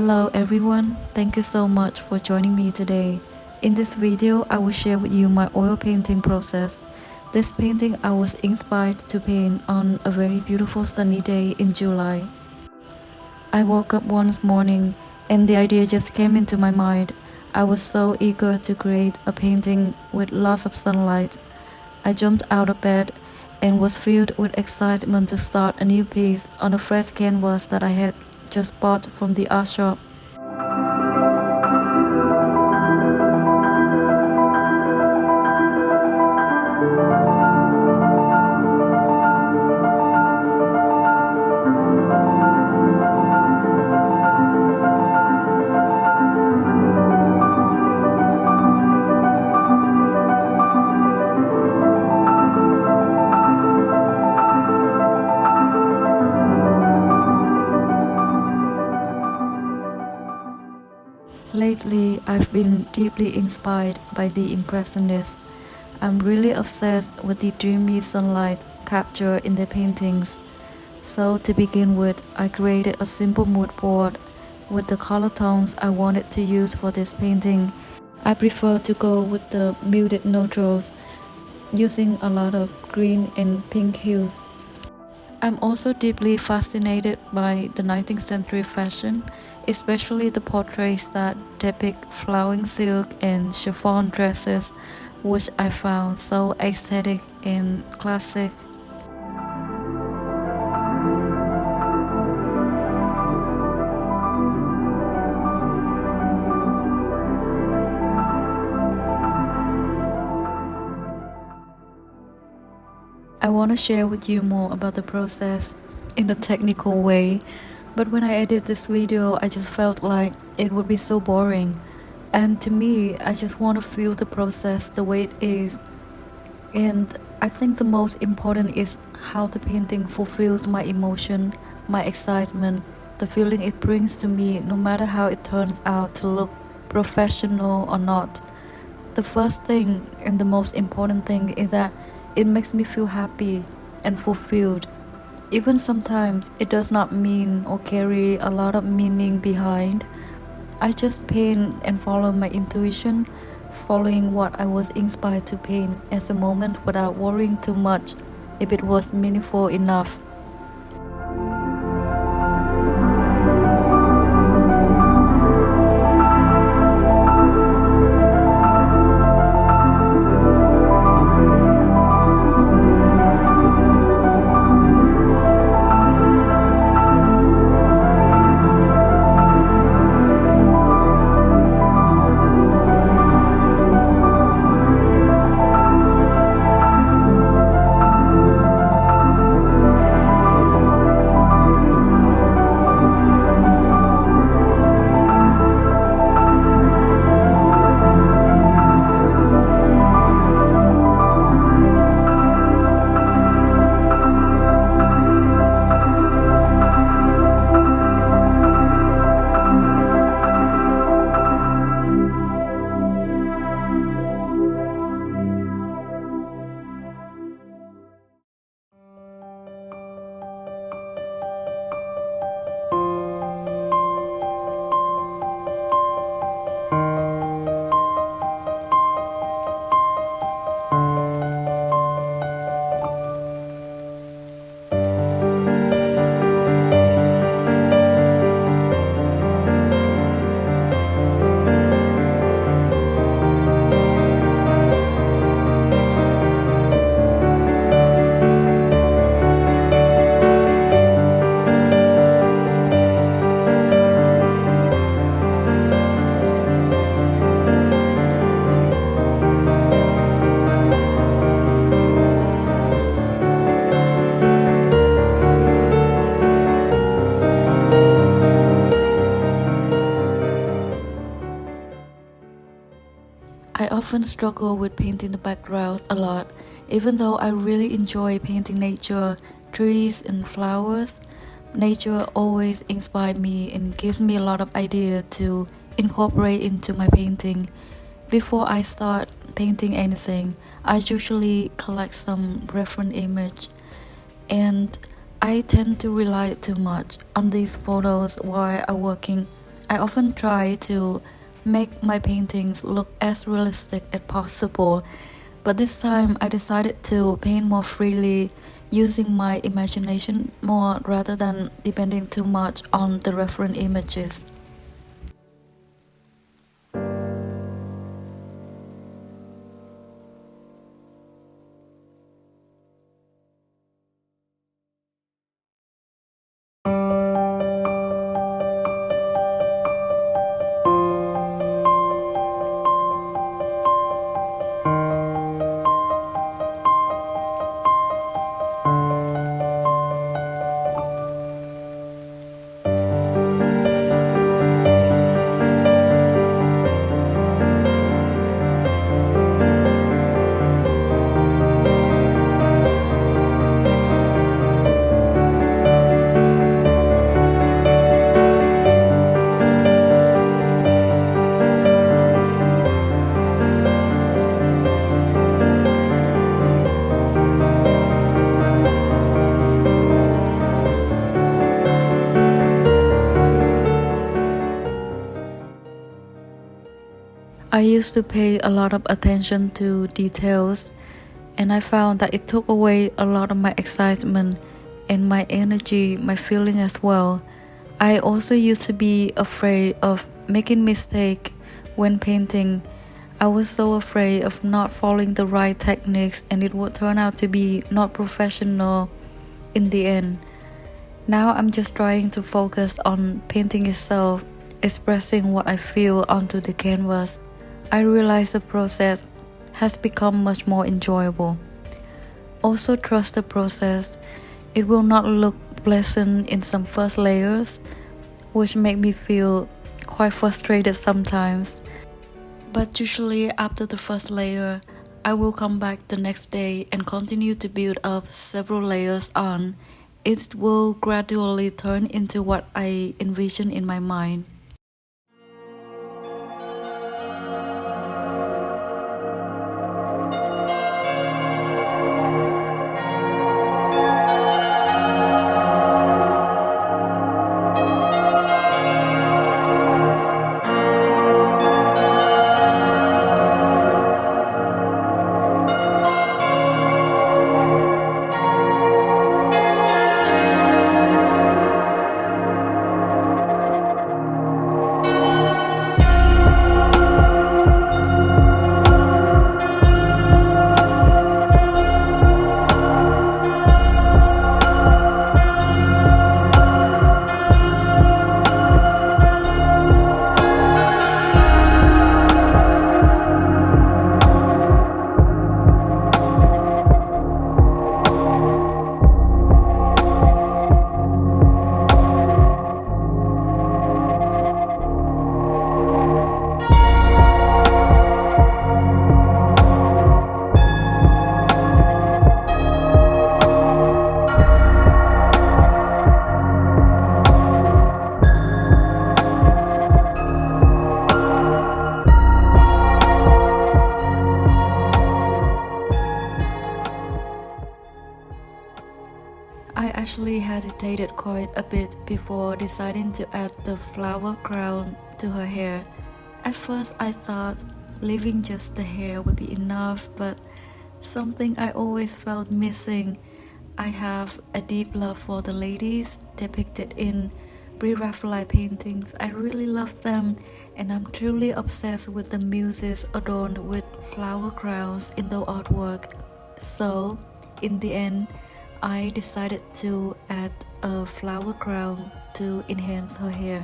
Hello everyone, thank you so much for joining me today. In this video, I will share with you my oil painting process. This painting I was inspired to paint on a very beautiful sunny day in July. I woke up one morning and the idea just came into my mind. I was so eager to create a painting with lots of sunlight. I jumped out of bed and was filled with excitement to start a new piece on a fresh canvas that I had just bought from the art shop. Lately, I've been deeply inspired by the Impressionists. I'm really obsessed with the dreamy sunlight captured in their paintings. So to begin with, I created a simple mood board with the color tones I wanted to use for this painting. I prefer to go with the muted neutrals, using a lot of green and pink hues. I'm also deeply fascinated by the 19th century fashion, especially the portraits that depict flowing silk and chiffon dresses, which I found so aesthetic and classic. I want to share with you more about the process in a technical way, but when I edit this video, I just felt like it would be so boring. And to me, I just want to feel the process the way it is. And I think the most important is how the painting fulfills my emotion, my excitement, the feeling it brings to me, no matter how it turns out to look professional or not. The first thing and the most important thing is that it makes me feel happy and fulfilled. Even sometimes it does not mean or carry a lot of meaning behind. I just paint and follow my intuition, following what I was inspired to paint at the moment without worrying too much if it was meaningful enough. I often struggle with painting the backgrounds a lot, even though I really enjoy painting nature, trees and flowers. Nature always inspires me and gives me a lot of ideas to incorporate into my painting. Before I start painting anything, I usually collect some reference image, and I tend to rely too much on these photos while I'm working. I often try to make my paintings look as realistic as possible, but this time I decided to paint more freely, using my imagination more rather than depending too much on the reference images. I used to pay a lot of attention to details, and I found that it took away a lot of my excitement and my energy, my feeling as well. I also used to be afraid of making mistake when painting. I was so afraid of not following the right techniques and it would turn out to be not professional in the end. Now I'm just trying to focus on painting itself, expressing what I feel onto the canvas. I realize the process has become much more enjoyable. Also trust the process. It will not look pleasant in some first layers, which make me feel quite frustrated sometimes. But usually after the first layer, I will come back the next day and continue to build up several layers on. It will gradually turn into what I envision in my mind. I actually hesitated quite a bit before deciding to add the flower crown to her hair. At first I thought leaving just the hair would be enough, but something I always felt missing. I have a deep love for the ladies depicted in Pre-Raphaelite paintings. I really love them, and I'm truly obsessed with the muses adorned with flower crowns in the artwork. So, in the end, I decided to add a flower crown to enhance her hair.